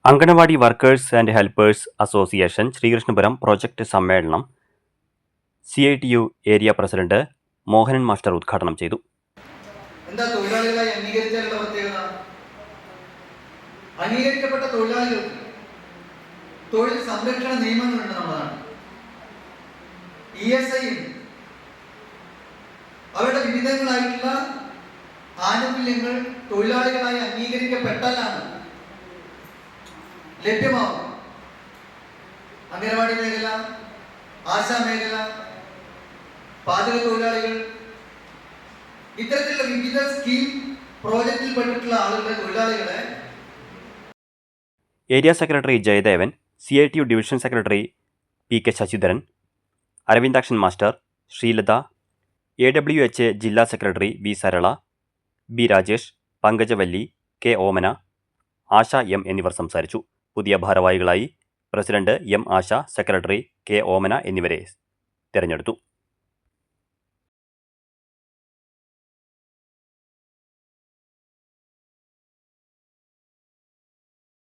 Anganwadi workers and helpers association Sreekrishnapuram project സമ്മേളനം CITU area president Mohanan master ഉദ്ഘാടനം ചെയ്തു. എന്താ തൊഴിലാളികളായി അംഗീകരിച്ചാലുള്ള പ്രത്യേകത? അംഗീകരിക്കപ്പെട്ട തൊഴിലാളികൾക്ക് തൊഴിൽ സംരക്ഷണ നിയമങ്ങളുണ്ട് നമ്മുടെ നാട്ടിൽ. ESI അവരുടെ വിവിധങ്ങളായിട്ടുള്ള ആനുകൂല്യങ്ങൾ തൊഴിലാളികളായി അംഗീകരിക്കപ്പെട്ടാലാണ് ലഭ്യമാവും. അംഗനവാടി മേഖല, ആശാ മേഖല, പാചക തൊഴിലാളികൾ, ഇത്തരത്തിലുള്ള വിവിധ സ്കീം പ്രോജക്റ്റിൽ പെട്ടിട്ടുള്ള ആളുകളെ തൊഴിലാളികളെ area secretary Jayadevan, CITU division secretary PK Sasidharan, Aravindakshan master, Sreelatha, AWHA ജില്ലാ secretary V Sarala, B Rajesh, Pankajavalli, K ഓമന, ആശ M എന്നിവർ സംസാരിച്ചു. പുതിയ ഭാരവാഹികളായി പ്രസിഡന്റ് M ആശ, സെക്രട്ടറി K ഓമന എന്നിവരെ തിരഞ്ഞെടുത്തു.